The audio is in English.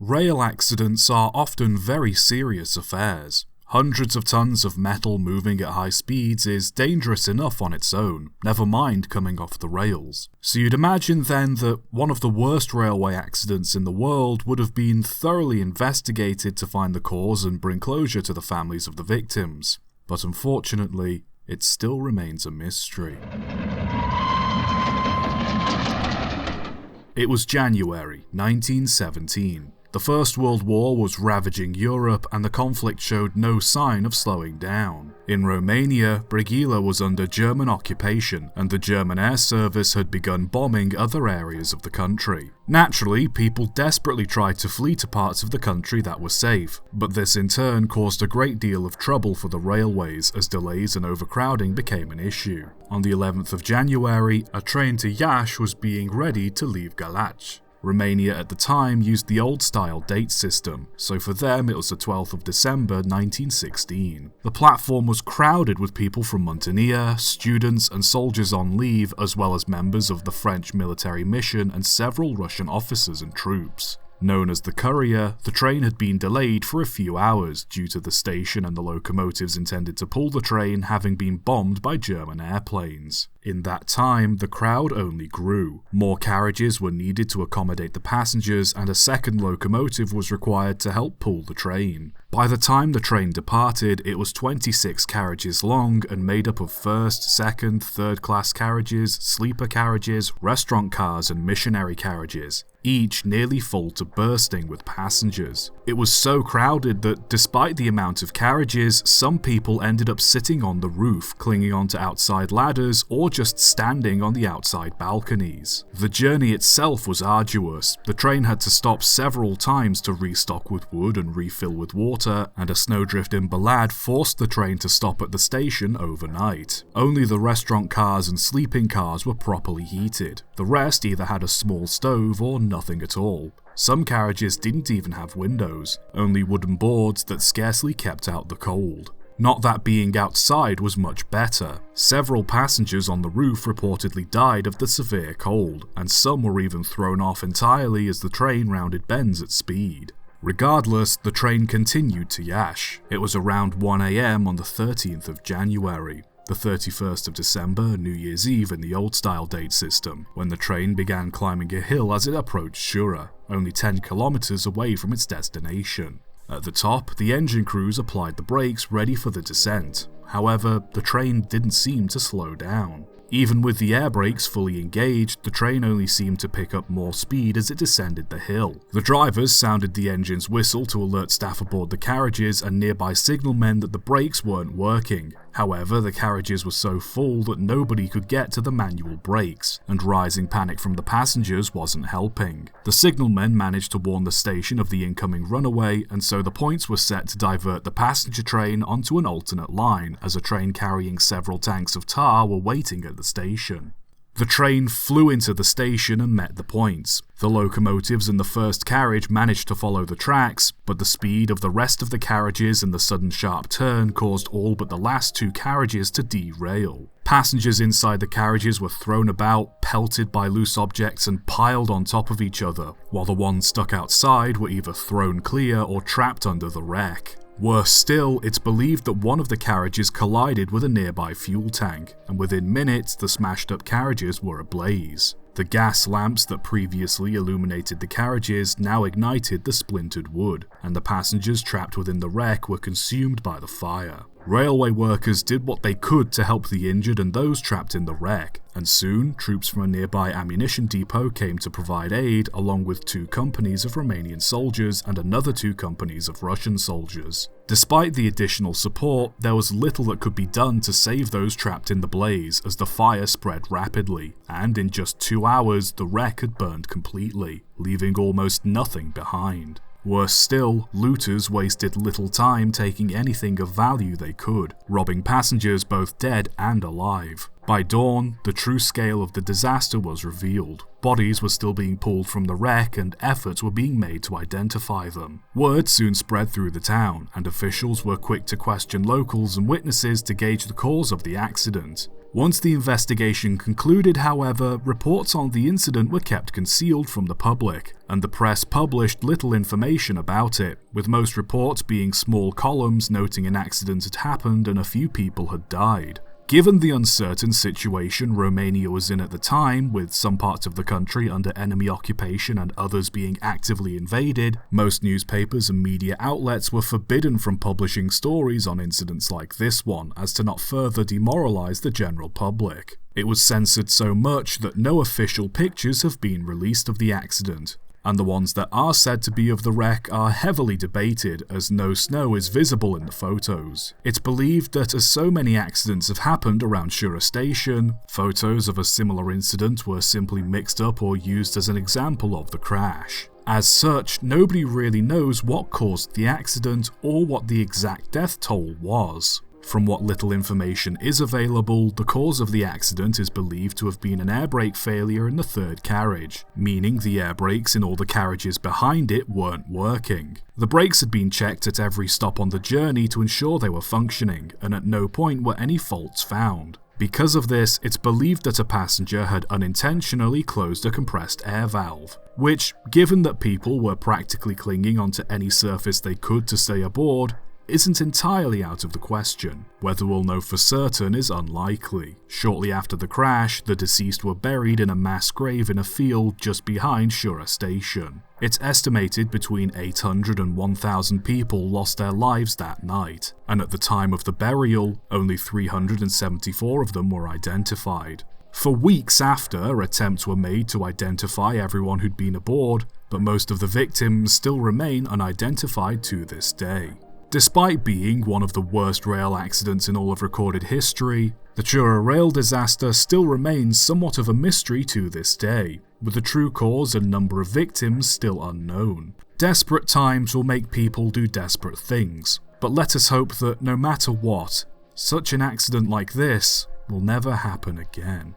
Rail accidents are often very serious affairs. Hundreds of tons of metal moving at high speeds is dangerous enough on its own, never mind coming off the rails. So you'd imagine then that one of the worst railway accidents in the world would have been thoroughly investigated to find the cause and bring closure to the families of the victims. But unfortunately, it still remains a mystery. It was January 1917. The First World War was ravaging Europe and the conflict showed no sign of slowing down. In Romania, Brigila was under German occupation and the German air service had begun bombing other areas of the country. Naturally, people desperately tried to flee to parts of the country that were safe, but this in turn caused a great deal of trouble for the railways as delays and overcrowding became an issue. On the 11th of January, a train to Iași was being ready to leave Galați. Romania at the time used the old-style date system, so for them it was the 12th of December 1916. The platform was crowded with people from Muntenea, students and soldiers on leave, as well as members of the French military mission and several Russian officers and troops. Known as the Courier, the train had been delayed for a few hours due to the station and the locomotives intended to pull the train having been bombed by German airplanes. In that time, the crowd only grew. More carriages were needed to accommodate the passengers and a second locomotive was required to help pull the train. By the time the train departed, it was 26 carriages long and made up of first, second, third class carriages, sleeper carriages, restaurant cars and missionary carriages, each nearly full to bursting with passengers. It was so crowded that despite the amount of carriages, some people ended up sitting on the roof, clinging onto outside ladders or just standing on the outside balconies. The journey itself was arduous. The train had to stop several times to restock with wood and refill with water, and a snowdrift in Balad forced the train to stop at the station overnight. Only the restaurant cars and sleeping cars were properly heated. The rest either had a small stove or nothing at all. Some carriages didn't even have windows, only wooden boards that scarcely kept out the cold. Not that being outside was much better. Several passengers on the roof reportedly died of the severe cold, and some were even thrown off entirely as the train rounded bends at speed. Regardless, the train continued to Iași. It was around 1 AM on the 13th of January. The 31st of December, New Year's Eve in the old-style date system, when the train began climbing a hill as it approached Ciurea, only 10 kilometers away from its destination. At the top, the engine crews applied the brakes ready for the descent. However, the train didn't seem to slow down. Even with the air brakes fully engaged, the train only seemed to pick up more speed as it descended the hill. The drivers sounded the engine's whistle to alert staff aboard the carriages and nearby signalmen that the brakes weren't working. However, the carriages were so full that nobody could get to the manual brakes, and rising panic from the passengers wasn't helping. The signalmen managed to warn the station of the incoming runaway, and so the points were set to divert the passenger train onto an alternate line, as a train carrying several tanks of tar were waiting at the station. The train flew into the station and met the points. The locomotives in the first carriage managed to follow the tracks, but the speed of the rest of the carriages and the sudden sharp turn caused all but the last two carriages to derail. Passengers inside the carriages were thrown about, pelted by loose objects and piled on top of each other, while the ones stuck outside were either thrown clear or trapped under the wreck. Worse still, it's believed that one of the carriages collided with a nearby fuel tank, and within minutes the smashed up carriages were ablaze. The gas lamps that previously illuminated the carriages now ignited the splintered wood, and the passengers trapped within the wreck were consumed by the fire. Railway workers did what they could to help the injured and those trapped in the wreck, and soon troops from a nearby ammunition depot came to provide aid, along with 2 companies of Romanian soldiers and another 2 companies of Russian soldiers. Despite the additional support, there was little that could be done to save those trapped in the blaze as the fire spread rapidly, and in just 2 hours the wreck had burned completely, leaving almost nothing behind. Worse still, looters wasted little time taking anything of value they could, robbing passengers both dead and alive. By dawn, the true scale of the disaster was revealed. Bodies were still being pulled from the wreck and efforts were being made to identify them. Word soon spread through the town, and officials were quick to question locals and witnesses to gauge the cause of the accident. Once the investigation concluded, however, reports on the incident were kept concealed from the public, and the press published little information about it, with most reports being small columns noting an accident had happened and a few people had died. Given the uncertain situation Romania was in at the time, with some parts of the country under enemy occupation and others being actively invaded, most newspapers and media outlets were forbidden from publishing stories on incidents like this one, as to not further demoralize the general public. It was censored so much that no official pictures have been released of the accident, and the ones that are said to be of the wreck are heavily debated as no snow is visible in the photos. It's believed that as so many accidents have happened around Ciurea station, photos of a similar incident were simply mixed up or used as an example of the crash. As such, nobody really knows what caused the accident or what the exact death toll was. From what little information is available, the cause of the accident is believed to have been an air brake failure in the third carriage, meaning the air brakes in all the carriages behind it weren't working. The brakes had been checked at every stop on the journey to ensure they were functioning, and at no point were any faults found. Because of this, it's believed that a passenger had unintentionally closed a compressed air valve, which, given that people were practically clinging onto any surface they could to stay aboard, isn't entirely out of the question. Whether we'll know for certain is unlikely. Shortly after the crash, the deceased were buried in a mass grave in a field just behind Ciurea station. It's estimated between 800 and 1,000 people lost their lives that night, and at the time of the burial, only 374 of them were identified. For weeks after, attempts were made to identify everyone who'd been aboard, but most of the victims still remain unidentified to this day. Despite being one of the worst rail accidents in all of recorded history, the Ciurea rail disaster still remains somewhat of a mystery to this day, with the true cause and number of victims still unknown. Desperate times will make people do desperate things, but let us hope that no matter what, such an accident like this will never happen again.